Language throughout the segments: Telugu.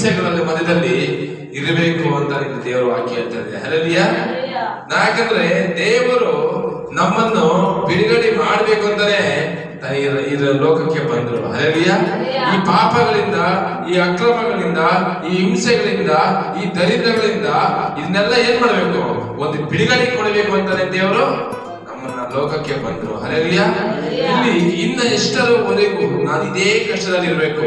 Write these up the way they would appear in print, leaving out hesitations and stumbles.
ಹಿಂಸೆಗಳಲ್ಲಿ ಮಧ್ಯದಲ್ಲಿ ಇರಬೇಕು ಅಂತ ದೇವರು ವಾಕ್ಯ ಹೇಳ್ತಾರೆ. ಹಲ್ಲೆಲೂಯಾ. ಯಾಕಂದ್ರೆ ದೇವರು ನಮ್ಮನ್ನು ಬಿಡುಗಡೆ ಮಾಡ್ಬೇಕು ಅಂತಾನೆ ಈ ಲೋಕಕ್ಕೆ ಬಂದ್ರು. ಹಲ್ಲೆಲೂಯಾ. ಈ ಪಾಪಗಳಿಂದ, ಈ ಅಕ್ರಮಗಳಿಂದ, ಈ ಹಿಂಸೆಗಳಿಂದ, ಈ ದರಿದ್ರಗಳಿಂದ ಇದನ್ನೆಲ್ಲ ಏನ್ ಮಾಡ್ಬೇಕು? ಒಂದು ಬಿಡುಗಡೆ ಕೊಡಬೇಕು ಅಂತಾನೆ ದೇವರು ನಮ್ಮನ್ನ ಲೋಕಕ್ಕೆ ಬಂದ್ರು. ಹಲ್ಲೆಲೂಯಾ. ಇಲ್ಲಿ ಇನ್ನ ಎಷ್ಟರವರೆಗೂ ನಾನು ಇದೇ ಕಷ್ಟದಲ್ಲಿ ಇರ್ಬೇಕು,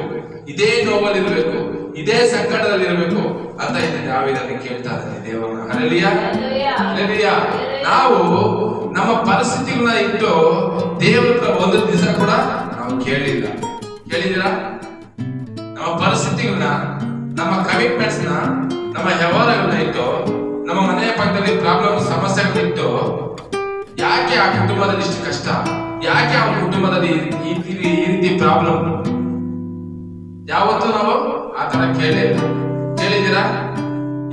ಇದೇ ನೋವಲ್ಲಿ ಇರ್ಬೇಕು, ಇದೇ ಸಂಕಟದಲ್ಲಿ ಇರಬೇಕು ಅಂತ ದಾವೀದನಿಗೆ ಕೇಳ್ತಾ ಇದ್ದಾನೆ ದೇವರನ್ನ. ಹಲ್ಲೆಲೂಯಾ. ಹಲ್ಲೆಲೂಯಾ. ನಾವು ನಮ್ಮ ಪರಿಸ್ಥಿತಿಗಳನ್ನ ಇಟ್ಟು ದೇವರ ಒಂದು ದಿವಸ ಕೂಡ ನಾವು ಕೇಳಿದಿರಾ? ನಮ್ಮ ಪರಿಸ್ಥಿತಿಗಳನ್ನ, ನಮ್ಮ ಕಮಿಟ್ಮೆಂಟ್ಸ್ ನ, ನಮ್ಮ ವ್ಯವಹಾರಗಳನ್ನ ಇಟ್ಟು, ನಮ್ಮ ಮನೆಯ ಪಕ್ಕದಲ್ಲಿ ಪ್ರಾಬ್ಲಮ್ ಸಮಸ್ಯೆಗಳಿಟ್ಟು, ಯಾಕೆ ಆ ಕುಟುಂಬದಲ್ಲಿ ಇಷ್ಟು ಕಷ್ಟ, ಯಾಕೆ ಆ ಕುಟುಂಬದಲ್ಲಿ ಈ ರೀತಿ ಪ್ರಾಬ್ಲಮ್, ಯಾವತ್ತೂ ನಾವು ಆ ತರ ಕೇಳಿದ್ದೀರಾ?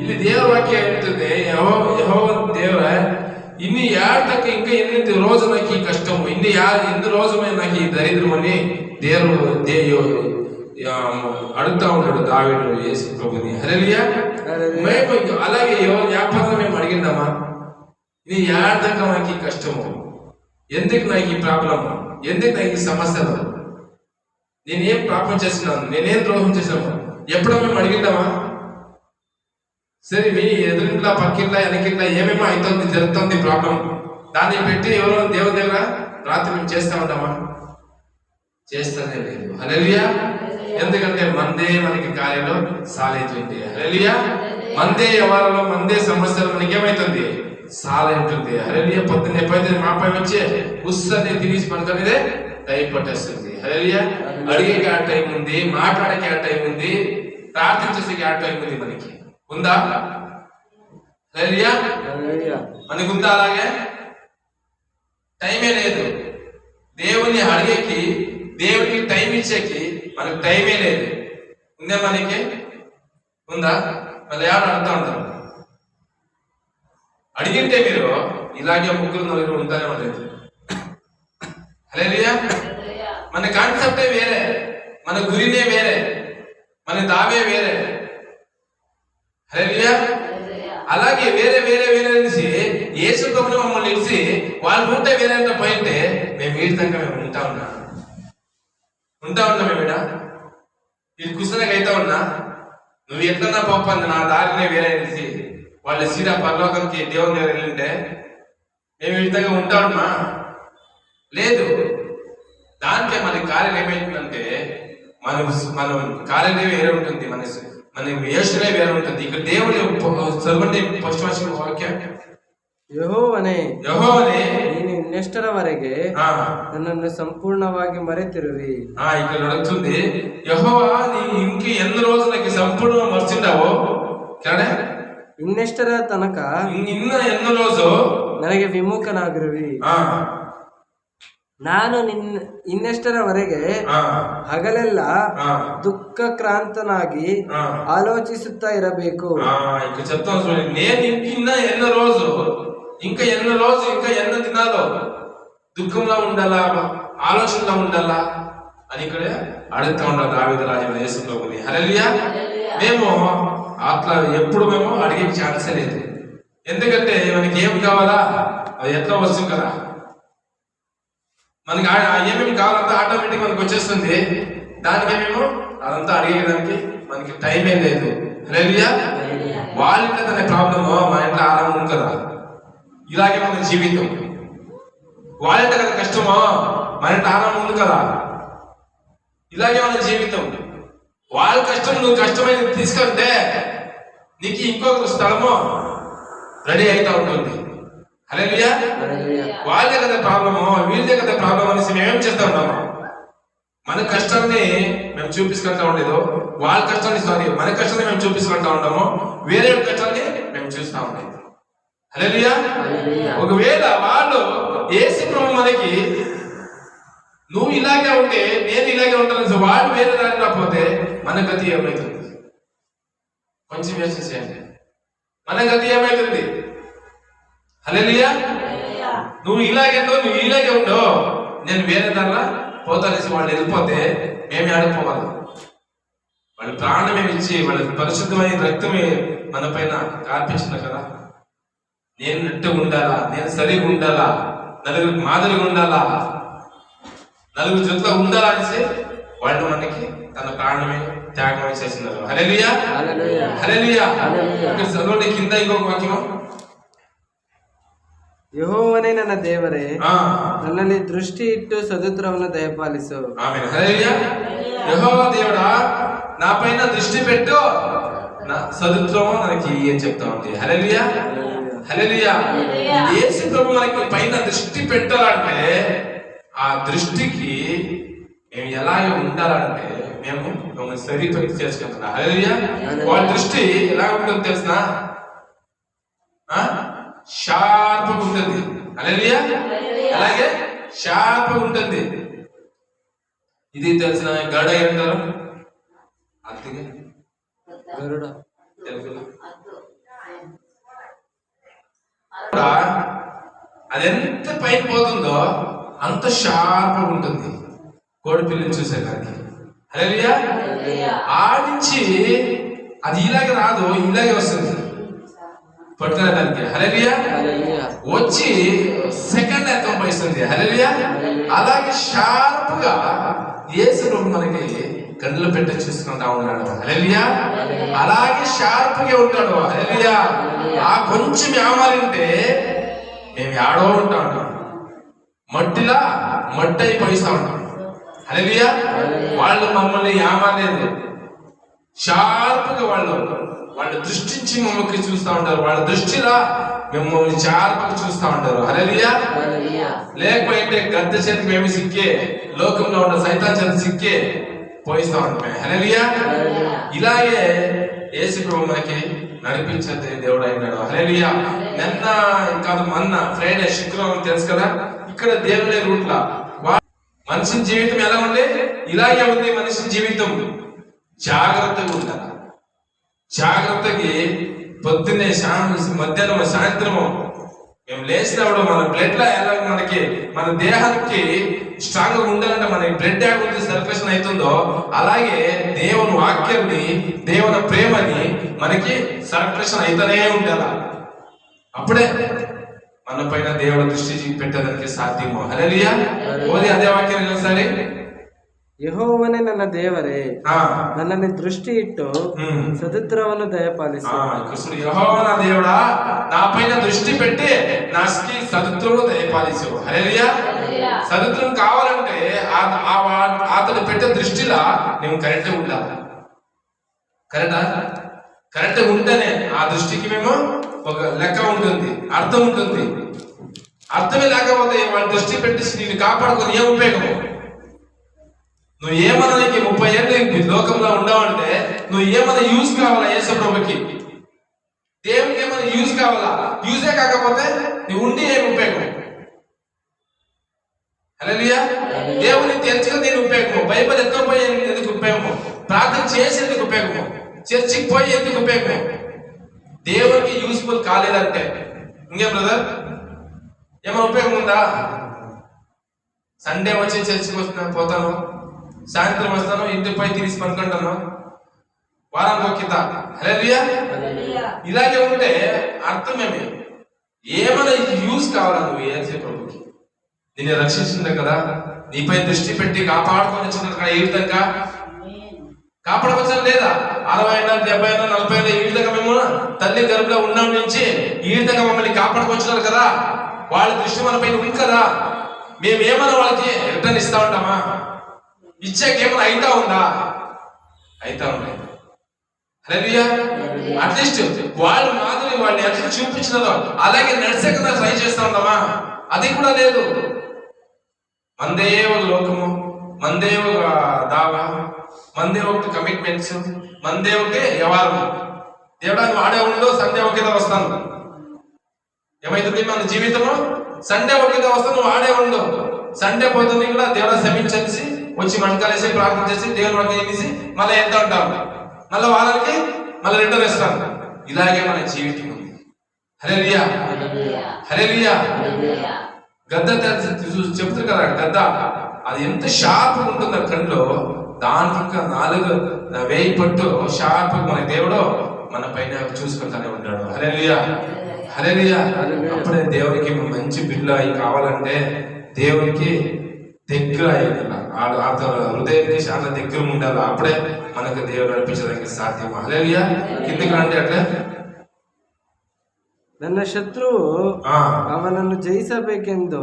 ಇಲ್ಲಿ ದೇವರ ವಾಕ್ಯ ಹೇಳ್ತದೆ, ದೇವರ ఇన్ని ఏటకి ఇంకా ఎన్ని రోజు నాకు ఈ కష్టము, ఎన్ని రోజు నాకు ఈ దరిద్రం అని దేవుడు అడుగుతా ఉంటాడు దావీదు యేసు ప్రభుని. హల్లెలూయా. మేము అలాగే జ్ఞాపకం మేము అడిగిందామా? నీ ఏటకి నాకు ఈ కష్టము, ఎందుకు నాకు ఈ ప్రాబ్లము, ఎందుకు నాకు ఈ సమస్యలు, నేనేం పాపం చేసినాను, నేనేం ద్రోహం చేసినాను, ఎప్పుడో మేము అడిగిందామా? సరే, మీ ఎదురింట్లా, పక్కింట్లా, వెనకింట్లా ఏమేమో అవుతుంది, జరుగుతుంది ప్రాబ్లం, దాన్ని పెట్టి ఎవరో దేవుని దగ్గర రాత్రి మేము చేస్తా ఉంటామా? చేస్తానే లేదు. హల్లెలూయా. ఎందుకంటే మందే మనకి కార్యంలో సాలైతుంది. హల్లెలూయా. మందే వ్యవహారంలో, మందే సమస్యలు మనకి ఏమైతుంది? సాలైతుంది. హల్లెలూయా. పొద్దున్నే పైన మా పై వచ్చి ఉస్సని తిరిగి పడుకునేదే టైం పట్టేస్తుంది. హల్లెలూయా. అడిగేకి ఆ టైం ఉంది, మాట్లాడేకి ఆ టైం ఉంది, ప్రార్థించేకి ఆ టైం ఉంది. మనకి ఉందా? హల్లెలూయా. మనకు ఉందా? అలాగే టైమే లేదు. దేవుని అడిగేకి, దేవుడికి టైం ఇచ్చేకి మనకు టైమే లేదు. ఉందా? మనకి ఉందా? మళ్ళీ ఎవరు అడుగుతా ఉంటారు. అడిగింటే మీరు ఇలాగే ముగ్గురు నలుగురు ఉంటానే లేదు. హల్లెలూయా. మన కాన్సెప్టే వేరే, మన గురినే వేరే, మన దావే వేరే. హల్లెలూయా. అలాగే వేరే వేరే వేరే అనేసి యేసు ప్రభువు మమ్మల్ని నిలిచి వాళ్ళు ఉంటే వేరే అంతా పోయింటే మేము వీటి దాకా మేము ఉంటా ఉన్నాం మేమిడ ఇది కుసనగా అయితే ఉన్నా, నువ్వు ఎట్లన్నా పోప్పంది నా దారినే వేరే అనేసి వాళ్ళ సీదా పరలోకానికి దేవుని దగ్గర వెళ్ళింటే మేము వీటి దగ్గర ఉంటా ఉన్నా లేదు. దానికే మన కార్యం ఏమైతుందంటే మనం కార్యం వేరే ఉంటుంది, మన యోచనే వేరే ఉంటుంది. ఇక్కడ దేవుడి చదవండి ఫస్ట్ వాక్యం. ಯೆಹೋವನೇ ನೀನು ಇನ್ನೆಷ್ಟರವರೆಗೆ ನನ್ನನ್ನು ಸಂಪೂರ್ಣವಾಗಿ ಮರೆತಿರುವಿ. ఇక్కడ నడుస్తుంది, యెహోవా నీ ఇంక ఎన్ని రోజులకి సంపూర్ణంగా మర్చిండావో, ಇನ್ನೆಷ್ಟರ ತನಕ ಇನ್ನ ಎನ್ನು రోజు ನನಗೆ ವಿಮುಖನಾಗಿರುವಿ. ನಾನು ಇನ್ನೆಷ್ಟರವರೆಗೆ ಹಗಲೆಲ್ಲ ದುಃಖಕ್ರಾಂತನಾಗಿ ఆలోచిಸುತ್తా ఇరಬೇಕು. ఇంకా చెప్తాను చూడండి, నేను ఎన్న రోజు ఇంకా ఎన్న దినాలు దుఃఖంలో ఉండాలా, ఆలోచనలో ఉండాలా అని ఇక్కడ అడుగుతా ఉండాలి దావీదు రాజు యేసు ప్రభుని. హల్లెలూయా. మేము అట్లా ఎప్పుడు మేము అడిగే ఛాన్సే లేదు. ఎందుకంటే మనకి ఏం కావాలా అది ఎట్లా వస్తుంది కదా, మనకి ఏమేమి కావాలంతా ఆటోమేటిక్ మనకు వచ్చేస్తుంది. దానికి మేము అదంతా అడిగేదానికి మనకి టైమే లేదు. హల్లెలూయా. వాళ్ళ ఇంట్లో తన ప్రాబ్లమ్, మన ఇంట్లో ఆరామం ఉంది కదా, ఇలాగే మన జీవితం. వాళ్ళ ఇంట్లో కదా కష్టమో, మన ఇంట్లో ఆరామం ఉంది కదా, ఇలాగే మన జీవితం. వాళ్ళ కష్టం నువ్వు కష్టమైన తీసుకుంటే నీకు ఇంకొక స్థలము రెడీ అవుతా ఉంటుంది. హల్లెలూయా. వాళ్ళే కదా ప్రాబ్లము, వీళ్ళదే కదా ప్రాబ్లం అనేసి మేమేం చేస్తా ఉన్నాము? మన కష్టాన్ని మేము చూపించుకుంటా ఉండేదు, వాళ్ళ కష్టాన్ని మన కష్టాన్ని మేము చూపించుకుంటా ఉంటాము, వేరే కష్టాన్ని మేము చూస్తా ఉండేది. హల్లెలూయా. ఒకవేళ వాళ్ళు యేసు ప్రభువు మనకి నువ్వు ఇలాగే ఉంటే నేను ఇలాగే ఉంటాను, వాళ్ళు వేరే దారిలో పోతే మన గతి ఏమైతుంది? కొంచెం యోచన చేయండి, మన గతి ఏమైతుంది? హల్లెలూయా. నువ్వు ఇలాగే ఉండవు, నేను వేరే దానిలో పోతానేసి వాళ్ళు వెళ్ళిపోతే మేము ఆడిపోవాలి. వాళ్ళ ప్రాణమే ఇచ్చి వాళ్ళ పరిశుద్ధమైన రక్తమే మన పైన కార్పించిన కదా. నేను నెట్టుగా ఉండాలా, నేను సరిగా ఉండాలా, నలుగురికి మాదిరిగా ఉండాలా, నలుగురు జొత్తులో ఉండాలా అనేసి వాళ్ళు మనకి తన ప్రాణమే త్యాగం చేస్తున్నారు. హల్లెలూయా హల్లెలూయా. ఇక్కడ చదవండి కింద ఇంకొక వాక్యం. ಯೆಹೋವನೇ ನನ್ನ ದೇವರೇ, ನನ್ನಲ್ಲಿ ದೃಷ್ಟಿ ಇಟ್ಟು ಸದುತ್ರವನ್ನು ದಯಪಾಲಿಸು. ఆమేన్. హల్లెలూయా. యెహోవా దేవుడా నా పైన దృష్టి పెట్టు, నా సదుత్రము మనకి అని చెప్తా ఉంది. హల్లెలూయా హల్లెలూయా. యేసు ప్రభు మనకి పైన దృష్టి పెట్టాలంటే ఆ దృష్టికి మేము ఎలాగ ఉండాలంటే మేము మమ్మల్ని సరిపడి చేసుకుంటున్నాం. హల్లెలూయా. వాళ్ళ దృష్టి ఎలా ఉంటుందో తెలిసిన షార్ప్ ఉంటుంది. హల్లెలూయా. అలాగే షార్ప్ ఉంటుంది. ఇది తెలిసిన గడ ఏంటారు అతిగా ಗರುಡ తెలుగులో అది ఎంత పైకి పోతుందో అంత షార్ప్ ఉంటుంది కోడి పిల్లని చూసేదానికి. హల్లెలూయా. ఆడించి అది ఇలాగే రాదు, ఇలాగే వస్తుంది పట్టుకునేదానికి. హల్లెలూయా. వచ్చి సెకండ్ సంపాదిస్తుంది. హల్లెలూయా. అలాగే షార్ప్ గా యేసు ప్రభు మనకి కన్నులు పెట్టి చూసుకుంటా ఉన్నాడు. హల్లెలూయా. అలాగే షార్ప్ గా ఉంటాడు. హల్లెలూయా. ఆ కొంచెం ఏమాలంటే మేము ఆడో ఉంటాం, మట్టిలా మట్టి అయిపోయిస్తా ఉంటాం. హల్లెలూయా. వాళ్ళు మమ్మల్ని ఏమాలేదు, షార్ప్ గా వాళ్ళు దృష్టించి మమ్మల్ని చూస్తూ ఉంటారు. వాళ్ళ దృష్టిలా మిమ్మల్ని షార్ప్ గా చూస్తూ ఉంటారు. హల్లెలూయా. లేకపోతే గద్ద చేతికి మేము సిక్కే, లోకంలో ఉన్న సైతాన్ చేతి సిక్కే పోయిస్తా ఉంటాం. హల్లెలూయా. ఇలాగే యేసు ప్రభు మనకి నడిపించే దేవుడు అయినాడు. హల్లెలూయా. నిన్న కాదు మొన్న ఫ్రైడే శుక్రవారం తెలుసు కదా, ఇక్కడ దేవుడే రూట్ల మనిషి జీవితం ఎలా ఉంది, ఇలాగే ఉంది మనిషి జీవితం. జాగ్రత్తగా ఉండాలి. జాగ్రత్తకి పొద్దున్నే మధ్యాహ్నం సాయంత్రము మేము లేచినప్పుడు మన బ్లడ్ లో ఎలా మనకి మన దేహానికి స్ట్రాంగ్ గా ఉండాలంటే మన బ్లడ్ యాగుంది సర్క్యులేషన్ అవుతుందో అలాగే దేవుని వాక్యాన్ని దేవుని ప్రేమని మనకి సర్క్యులేషన్ అయితేనే ఉండాల. అప్పుడే మన పైన దేవుడు దృష్టి పెట్టడానికి సాధ్యము. హల్లెలూయా. ఓది అదే వాక్యాన్ని ఒకసారి. ಯೆಹೋವನೇ ನನ್ನ ದೇವರೇ, ನನ್ನಲ್ಲಿ ದೃಷ್ಟಿ ಇಟ್ಟು సదుత్రವನ್ನು దయపాలిసు. కృష్ణుడు యెహోవా దేవుడా నా పైన దృష్టి పెట్టి నాకి సదుత్రము దయపాలిసు. హల్లెలూయా. సదుత్రం కావాలంటే అతను పెట్టే దృష్టిలా నేను కరెక్ట్ ఉండాలి. కరెక్ట్ ఉంటేనే ఆ దృష్టికి మేము ఒక లెక్క ఉంటుంది, అర్థం ఉంటుంది. అర్థమే లేకపోతే వాళ్ళ దృష్టి పెట్టి నేను కాపాడుకొని ఏ ఉపయోగము? నువ్వు ఏమన్నా నీకు 30 ఏళ్ళు లోకంలో ఉండవంటే నువ్వు ఏమన్నా యూజ్ కావాలా యేసు ప్రభుకి? దేవునికి ఏమైనా యూజ్ కావాలా? యూజే కాకపోతే నువ్వు ఉండి ఏమి ఉపయోగం? హల్లెలూయా. దేవుని తెలుసుకుని నేను ఉపయోగము, బైబిల్ ఎత్తుకుపోయి ఎందుకు ఉపయోగము, ప్రార్థన చేసి ఎందుకు ఉపయోగము, చర్చికి పోయి ఎందుకు ఉపయోగము? దేవునికి యూస్ఫుల్ కాలేదంటే ఇంకేం బ్రదర్ ఏమైనా ఉపయోగం ఉందా? సండే వచ్చి చర్చికి వస్తున్నాను, పోతాను, సాయంత్రం వస్తాను, ఇంటికి పోయి తిరిగి పనుకుంటాను, వారానికి ఒక కింద. హల్లెలూయా. ఇలాగే ఉంటే అర్థమేమి? ఏమైనా యూజ్ కావాలా నువ్వు యేసు ప్రభుకి? నిన్ను రక్షించింది కదా, నీపై దృష్టి పెట్టి కాపాడుకొని వచ్చిన కదా. ఏ విధంగా కాపాడుకొచ్చాను లేదా? 60 ఏళ్ళ 70 ఏళ్ళ 40 ఏళ్ళ ఈ విధంగా మేము తల్లి గర్భంలో ఉన్నాం నుంచి ఈ విధంగా మమ్మల్ని కాపాడుకొచ్చినారు కదా. వాళ్ళ దృష్టి మన పైన ఉంది కదా. మేము ఏమైనా వాళ్ళకి రిటర్న్ ఇస్తా ఉంటామా? ఇచ్చాకేమైనా అయితా ఉందా? అయితా ఉన్నాయి. హల్లెలూయా. అట్లీస్ట్ వాళ్ళ మాదిరి వాళ్ళని ఎట్లా చూపించినదో అలాగే నడిచేకుండా ట్రై చేస్తా ఉంటామా? అది కూడా లేదు. మందే ఒక లోకము, మందే ఒక దావా, మందే ఒకటి కమిట్మెంట్స్, మందే ఒకటి వ్యవహారం. దేవుడా నువ్వు ఆడే ఉండో, సండే ఒకేదా వస్తాను. ఏమైతుంది మన జీవితము? సండే ఒకేదా వస్తాను, నువ్వు ఆడే ఉండు. సండే పోతుంది కూడా దేవుడా క్షమించేసి వచ్చి మంటకాలేసి ప్రార్థన చేసి దేవుని వాక్యం చేసి మళ్ళీ ఎంత ఉంటాం, మళ్ళీ వారానికి మళ్ళీ రిటర్న్ ఇస్తాం. ఇలాగే మన జీవితం ఉంది. హల్లెలూయా హల్లెలూయా. గద్ద చెప్తారు కదా, గద్ద అది ఎంత షార్ప్ ఉంటుందో కళ్ళలో దానికి ఇంకా 4,000 పట్టు షార్ప్ మన దేవుడు మన పైన చూసుకుంటానే ఉంటాడు. హల్లెలూయా, హల్లెలూయా. అప్పుడే దేవునికి మంచి బిడ్డ కావాలంటే దేవునికి దగ్గర అతను హృదయానికి చాలా దగ్గర ఉండాలి. అప్పుడే మనకు దేవుడు నడిపించడానికి సాధ్యం. హల్లెలూయా. కిందకి రండి. అట్లా ನನ್ನ ಶತ್ರುವು ಅವನನ್ನು ಜಯಿಸಬೇಕೆಂದು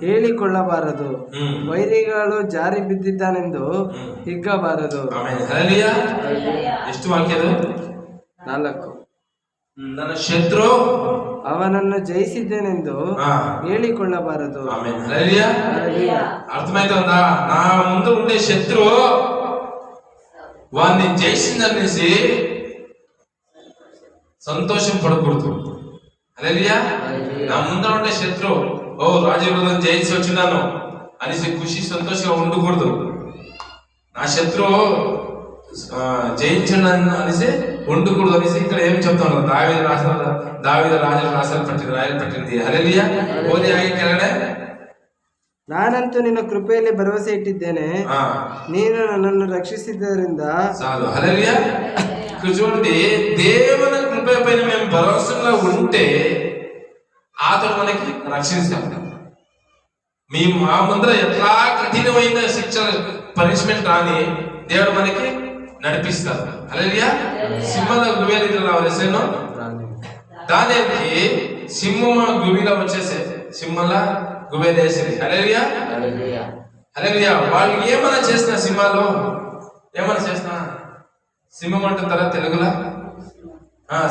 ಹೇಳಿಕೊಳ್ಳಬಾರದು, ವೈರಿಗಳು ಜಾರಿ ಬಿದ್ದಿದ್ದಾನೆಂದು ಹಿಗ್ಗಬಾರದು. ಎಷ್ಟು ವಾಕ್ಯದು? 4. ನನ್ನ ಶತ್ರು ಅವನನ್ನು ಜಯಿಸಿದ್ದೇನೆಂದು ಹೇಳಿಕೊಳ್ಳಬಾರದು. అర్థమైతుందా? నా ముందు ఉండే శత్రువు వాడిని జయిసిందనేసి సంతోషం పడకూడదు. హల్లెలూయా. నా ముందర ఉండే శత్రువు రాజవిరోధం జయించి వచ్చినాను అనేసి ఖుషి సంతోషంగా ఉండకూడదు. నా శత్రువు జయించండి అనేసి ఉండకూడదు అనేసి ఇక్కడ ఏం చెప్తాను? దావీదు రాజులు రాయలు పట్టింది. హల్లెలూయా. ఓది ఆగి ಕೆಳಗಡೆ ನಾನಂತೂ ನಿನ್ನ ಕೃಪೆಯಲ್ಲಿ ಭರವಸೆ ಇಟ್ಟಿದ್ದೇನೆ, ನೀನು ನನ್ನನ್ನು ರಕ್ಷಿಸಿದ್ದರಿಂದ చాలు. హల్లెలూయా. చూడండి, దేవుని కృప పైన మేము భరోసాగా ఉంటే అతను మనకి రక్షిస్తాడు. మేము మా ముందర ఎట్లా కఠినమైన శిక్ష పనిష్మెంట్ రాని దేవుడు మనకి నడిపిస్తారు. హల్లెలూయా. సింహల గుబేలు రావాల్సేను దానికి సింహమ గుబిలో వచ్చేసే సింహల గుబేలేసి. హల్లెలూయా, హల్లెలూయా. వాళ్ళు ఏమైనా చేసిన సింహాలు ఏమైనా చేసిన సింహం అంటుంటారా తెలుగులో?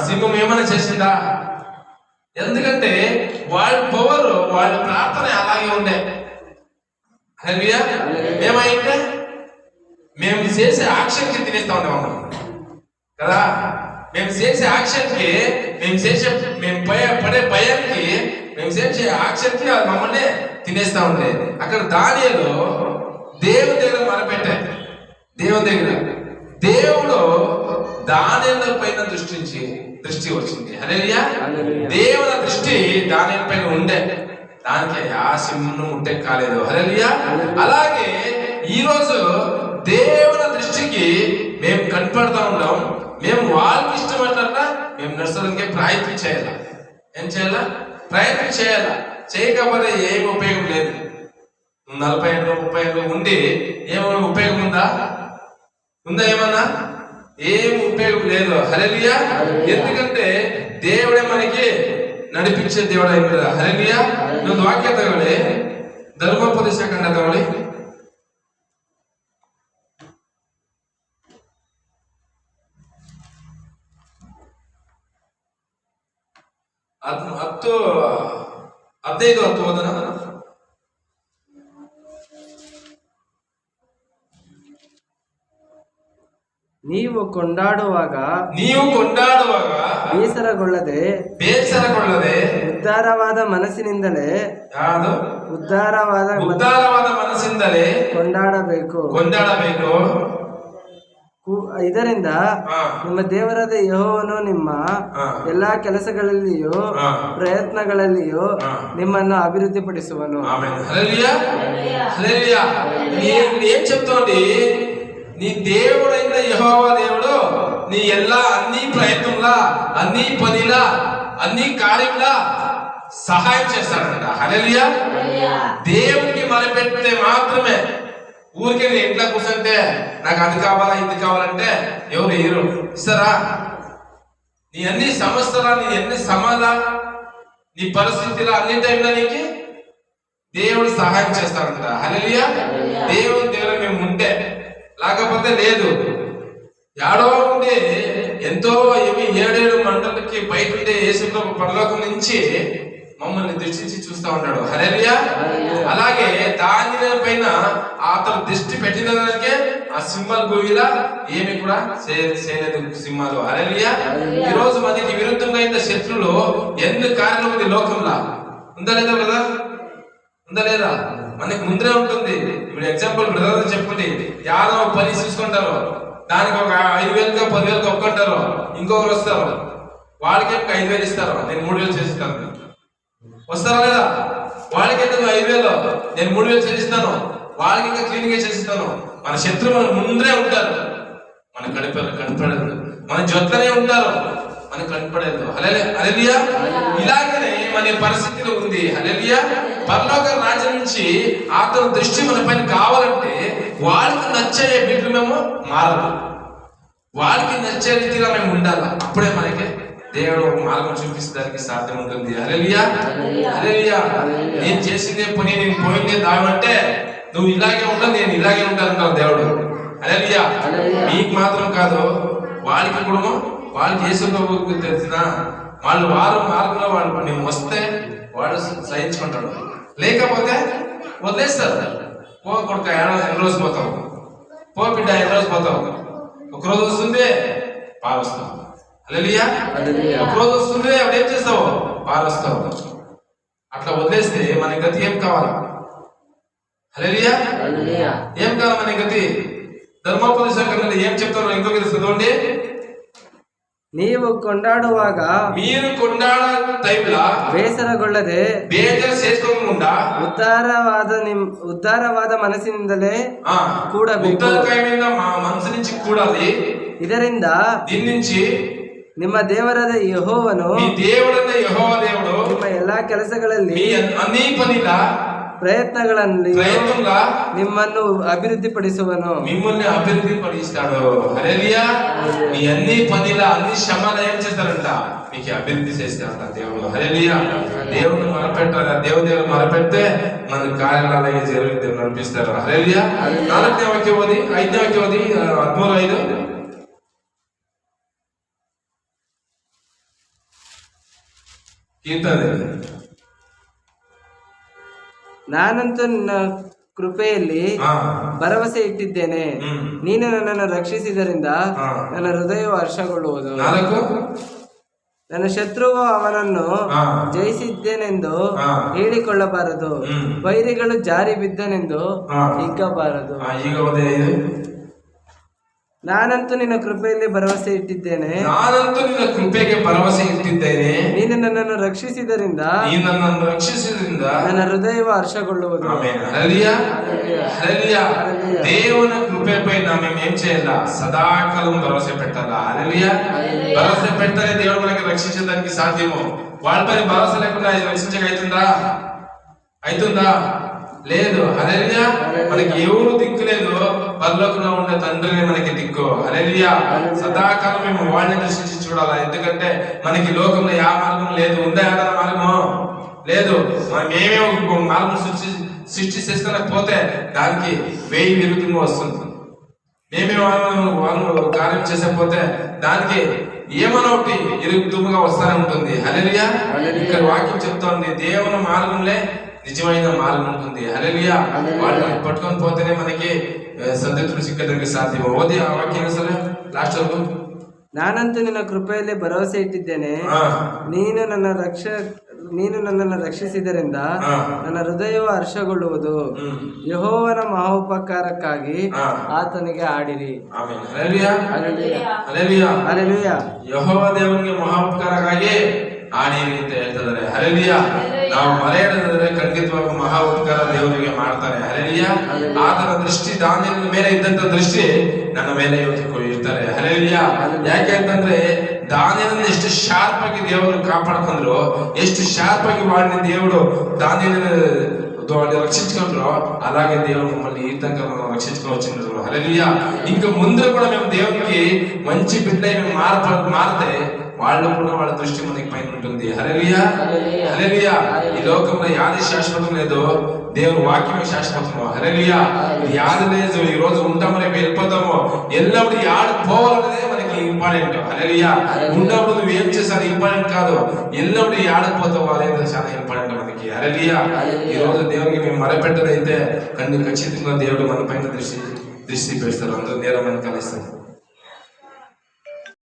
సింహం ఏమైనా చేసిందా? ఎందుకంటే వాళ్ళ పవర్, వాళ్ళ ప్రార్థన అలాగే ఉండే. హల్లెలూయా. ఏమైంటే మేము చేసే యాక్షన్ కి తినేస్తా ఉన్నాము కదా. మేము చేసే యాక్షన్ కి, మేము పడే భయానికి, మేము చేసే యాక్షన్ కి మమ్మల్ని తినేస్తా ఉండే. అక్కడ దానియేలు దేవుని దగ్గర మొరపెట్టాడు. దేవుడు దానియేలు పైన దృష్టి వచ్చింది. హల్లెలూయా. దేవుని దృష్టి దానియేలు పైన ఉండే, దానికి ఆ సింహం ఉంటే కాలేదు. హల్లెలూయా. అలాగే ఈ రోజు దేవుని దృష్టికి మేము కనపడతా ఉన్నాం. మేము వాళ్ళకి ఇష్టమన్నట్లా మేము నడుచడానికి ప్రయత్నం చేయాలా. ఏం చేయాలా? ప్రయత్నం చేయాలా. చేయకపోతే ఏం ఉపయోగం లేదు. 40 ఏళ్ళు 30 ఏళ్ళు ఉండి ఏమైనా ఉపయోగం ఉందా? ఏమన్నా? ఏం ఉపయోగం లేదు. హల్లెలూయా. ఎందుకంటే దేవుడే మనకి నడిపించే దేవుడు అయిపోయింది. హల్లెలూయా. నువ్వు వాక్య తగలి ధర్మోపదేశ ఖండ తగలి 15 ಓದೋಣ. ನೀವು ಕೊಂಡಾಡುವಾಗ ಬೇಸರಗೊಳ್ಳದೆ ಉದ್ದಾರವಾದ ಮನಸ್ಸಿನಿಂದಲೇ ಕೊಂಡಾಡಬೇಕು. ಇದರಿಂದ ನಿಮ್ಮ ದೇವರಾದ ಯೆಹೋವನು ನಿಮ್ಮ ಎಲ್ಲಾ ಕೆಲಸಗಳಲ್ಲಿಯೂ ಪ್ರಯತ್ನಗಳಲ್ಲಿಯೂ ನಿಮ್ಮನ್ನು ಅಭಿವೃದ್ಧಿಪಡಿಸುವನು. ఏం చెప్తోంది? నీ దేవుడైన యెహోవా దేవుడు నీ ఎలా అన్ని ప్రయత్నంలా, అన్ని పనిలా, అన్ని కార్యంలా సహాయం చేస్తాడంట. హల్లెలూయా. దేవునికి మొరపెడితే మాత్రమే, ఊరికే నీ ఇంట్లో కూర్చుంటే నాకు అది కావాలా ఇది కావాలంటే ఎవరు హీరో ఇస్తారా? నీ అన్ని సమస్యలా, నీ అన్ని సమాలా, నీ పరిస్థితిలో అన్ని టైంలో నీకు దేవుడు సహాయం చేస్తాడంట. హల్లెలూయా. దేవుని దగ్గర మేము ఉంటే, లేకపోతే లేదు. ఏడో ఉండి ఎంతో 7 మంటలకి బయట ఉండే యేసుప్రభు పరలోకం నుంచి మమ్మల్ని దృష్టించి చూస్తా ఉన్నాడు. హల్లెలూయా. అలాగే దాని పైన అతను దృష్టి పెట్టిన దానికే ఆ సింహాల గువిలా ఏమి కూడా చేయలేదు సింహాలు. హల్లెలూయా. ఈ రోజు మనకి విరుద్ధంగా అయిన శత్రువులు ఎన్ని కారణం ఉంది లోకంలో. ఉందా లేదా బ్రదర్? ఉందా లేదా? మనకి ముందే ఉంటుంది. ఇప్పుడు ఎగ్జాంపుల్ బ్రదర్ చెప్పండి, యాదో పని చూసుకుంటారు, దానికి ఒక 5,000 10,000 ఒక్కుంటారు. ఇంకొకరు వస్తారు, వాళ్ళకి 5,000 ఇస్తారు, నేను 3,000 చేసిస్తాను. వస్తారా లేదా? వాళ్ళకి 5,000 నేను 3,000 చేసిస్తాను. వాళ్ళకి ఇంకా క్లీన్ గా చేసిస్తాను. మన శత్రువులు ముందరే ఉంటారు, మన కనపడదు. మన జొత్తనే ఉంటారు, మనకు కనపడదు. హల్లెలూయా. ఇలాగనే మన పరిస్థితిలో ఉంది. హల్లెలూయా. పరలోక రాజ్యం నుంచి అతని దృష్టి మన పైన కావాలంటే వాళ్ళకి నచ్చే బిడ్డలు మేము మారాలి, వాళ్ళకి నచ్చే రీతిగా మేము ఉండాలి. అప్పుడే మనకి దేవుడు మార్గం చూపిస్తానికి సాధ్యం ఉంటుంది. హల్లెలూయా. హల్లెలూయా. నేను చేసిందే పని, నేను పోయిందే దావంటే నువ్వు ఇలాగే ఉంటావు, నేను ఇలాగే ఉంటాను దేవుడు. హల్లెలూయా. మీకు మాత్రం కాదు, వాళ్ళకి కూడా, వాళ్ళకి యేసుప్రభువుకు తెలిసిన వాళ్ళు వారు మార్గంలో వాళ్ళు నేను వస్తే వాడు సహించుకుంటాడు, లేకపోతే వదిలేస్తారు. పో కొడుక ఎన్ని రోజు పోతావు, పో బిడ్డ ఎన్ని రోజు పోతావు, ఒకరోజు వస్తుంది పారొస్తావు. హల్లెలూయా. ఒకరోజు వస్తుంది అప్పుడు ఏం చేస్తావు, పారొస్తావు. అట్లా వదిలేస్తే మన గతి ఏం కావాలి? హల్లెలూయా. ఏం కావాలి మన గతి? ధర్మోపదేశ గ్రంథంలో ఏం చెప్తారో ఇంకొక చదవండి. ನೀವು ಕೊಂಡಾಡುವಾಗ మీరు కొండాడ టైంలో ಬೇಸರಗೊಳ್ಳದೆ ಬೇಜಾರು చేసుకోకుండా ಉದ್ಧಾರವಾದ ಮನಸ್ಸಿನಿಂದಲೇ ಕೂಡಬೇಕು. ಉದ್ಧಾರಕಾಯದಿಂದ ಮನಸ್ಸು నుంచి ಕೂಡಾలి. ಇದರಿಂದ దీని నుంచి ನಿಮ್ಮ ದೇವರಾದ ಯೆಹೋವನು, మీ దేవుడైన యెహోవా దేవుడు ನಿಮ್ಮ ಎಲ್ಲಾ ಕೆಲಸಗಳಲ್ಲಿ మీ అన్ని పనిల ప్రయత్నಗಳಲ್ಲಿ ప్రయత్నంగా నిమ్మನ್ನು అభివృద్ధిపడిಸುವನು, మిమ్మల్ని అభివృద్ధి పడిస్తాడు. హల్లెలూయా. మీ అన్ని పనిల అన్ని శ్రమలు ఏం చేస్తారంట, మీకు అభివృద్ధి చేస్తారంట దేవుడు. హల్లెలూయా. దేవుడు మొరపెట్టాలి. దేవుడు మొరపెడితే మన కార్యాలయ జరుగుతుంది, నడిపిస్తారు. హల్లెలూయా. 4వ వాక్యం ఓది, 5వ వాక్యం ఓది, 13:5. కీర్తన. ನಾನಂತೂ ನಿನ್ನ ಕೃಪೆಯಲ್ಲಿ ಭರವಸೆ ಇಟ್ಟಿದ್ದೇನೆ, ನೀನು ನನ್ನನ್ನು ರಕ್ಷಿಸಿದರಿಂದ ನನ್ನ ಹೃದಯವು ಹರ್ಷಗೊಳ್ಳುವುದು. ನನ್ನ ಶತ್ರುವು ಅವನನ್ನು ಜಯಿಸಿದ್ದೇನೆಂದು ಹೇಳಿಕೊಳ್ಳಬಾರದು, ವೈರಿಗಳು ಜಾರಿ ಬಿದ್ದನೆಂದು ಹಿಗ್ಗಬಾರದು. ನಾನಂತೂ ನಿನ್ನ ಕೃಪೆಯಲ್ಲಿ ಭರವಸೆ ಇಟ್ಟಿದ್ದೇನೆ, ನಾನಂತೂ ನಿನ್ನ ಕೃಪೆಗೆ ಭರವಸೆ ಇಟ್ಟಿದ್ದೇನೆ, ನೀನು ನನ್ನನ್ನು ರಕ್ಷಿಸಿದರಿಂದ ನನ್ನ ಹೃದಯವು ಹರ್ಷಗೊಳ್ಳುವುದು. హల్లెలూయా. హల్లెలూయా. దేవుని కృపపై మనం ఏం చేయాలా? సదాకాలం భరోసా పెట్టాలా. హల్లెలూయా. భరోసా పెడితేనే దేవుడు మనకి రక్షించడానికి సాధ్యము. వాళ్ళపై భరోసా లేకుండా రక్షించగలుగుతుందా? అవుతుందా? లేదు. హల్లెలూయా. మనకి ఎవరు దిక్కు లేదు, పరలోకంలో ఉండే తండ్రిని మనకి దిక్కు. హల్లెలూయా. సదాకాలం మేము వాడిని దృష్టించి చూడాలా. ఎందుకంటే మనకి లోకంలో యా మార్గం లేదు. ఉందా ఏదైనా మార్గం? లేదు. మనం ఏమేమో మార్గం సృష్టి చేస్తున్నపోతే దానికి 1000 విరుద్ధంగా వస్తుంది. మేమే వాళ్ళు కార్యం చేసకపోతే దానికి ఏమన్నా ఒకటి ఇరుద్దుముగా వస్తానే ఉంటుంది. హల్లెలూయా. ఇక్కడ వాక్యం చెప్తోంది, దేవుని మార్గంలో నిజమైన మార్గం ఉంటుంది. హల్లెలూయా. వాళ్ళని పట్టుకొని పోతేనే మనకి సంతృప్తి సిక్కడానికి సాధ్యం. ఓది ఆ వాక్యం అసలు లాస్ట్ వరకు. ನಾನಂತೂ ನಿನ್ನ ಕೃಪೆಯಲ್ಲಿ ಭರವಸೆ ಇಟ್ಟಿದ್ದೇನೆ, ನೀನು ನನ್ನನ್ನು ರಕ್ಷಿಸಿದರಿಂದ ನನ್ನ ಹೃದಯವು ಹರ್ಷಗೊಳ್ಳುವುದು. ಯೆಹೋವನ ಮಹೋಪಕಾರಕ್ಕಾಗಿ ಆತನಿಗೆ ಆಡಿರಿ. ಹಲ್ಲೆಲೂಯಾ. ಯೆಹೋವ ದೇವನಿಗೆ ಮಹೋಪಕಾರಕ್ಕಾಗಿ ಆಡಿರಿ ಅಂತ ಹೇಳ್ತಿದ್ದಾರೆ. ಹಲ್ಲೆಲೂಯಾ. ನಾವು ಮರೆಯದಿದ್ದರೆ ಖಂಡಿತವಾಗಿ ಮಹಾ ಉಪಕಾರ ದೇವರಿಗೆ ಮಾಡ್ತಾರೆ. ಹಲ್ಲೆಲೂಯಾ. ಆತನ ದೃಷ್ಟಿ ದಾನಿಯೇಲನ ಮೇಲೆ ಇದ್ದಂತ ದೃಷ್ಟಿ ನನ್ನ ಮೇಲೆ ಇವತ್ತು ಇರ್ತಾರೆ. ಹಲ್ಲೆಲೂಯಾ. ಯಾಕೆ ಅಂತಂದ್ರೆ ದಾನಿಯೇಲನ ಎಷ್ಟು ಶಾರ್ಪ್ ಆಗಿ ದೇವರು ಕಾಪಾಡ್ಕೊಂಡ್ರು, ಎಷ್ಟು ಶಾರ್ಪ್ ಆಗಿ వాడిని దేవుడు దానియేలుని రక్షించుకుంటారో అలాగే దేవుడు మమ్మల్ని ఈ విధంగా మనం రక్షించుకొని వచ్చిండ్రు. హల్లెలూయా. ఇంకా ముందు కూడా మేము దేవునికి మంచి బిడ్డలై మేము మారితే వాళ్ళు కూడా వాళ్ళ దృష్టి మనకి పైన ఉంటుంది. హల్లెలూయా. హల్లెలూయా. ఈ లోకంలో యాది శాశ్వతం లేదు, దేవుని వాక్యమే శాశ్వతము. హల్లెలూయా. యాది లేదు, ఈ రోజు ఉంటామో రేపు వెళ్ళిపోతామో, ఎల్లప్పుడు యాడ పోవాలనేదే మనకి ఇంపార్టెంట్. హల్లెలూయా. ఉన్నప్పుడు నువ్వు ఏం చేసావు ఇంపార్టెంట్ కాదు, ఎల్లప్పుడు యాడకపోతావు అనేది చాలా ఇంపార్టెంట్ మనకి. హల్లెలూయా. ఈ రోజు దేవునికి మేము మొరపెట్టదైతే ఖచ్చితంగా దేవుడు మన పైన దృష్టి పెడతారు. అందరూ నేరం మనకి కలిస్తారు.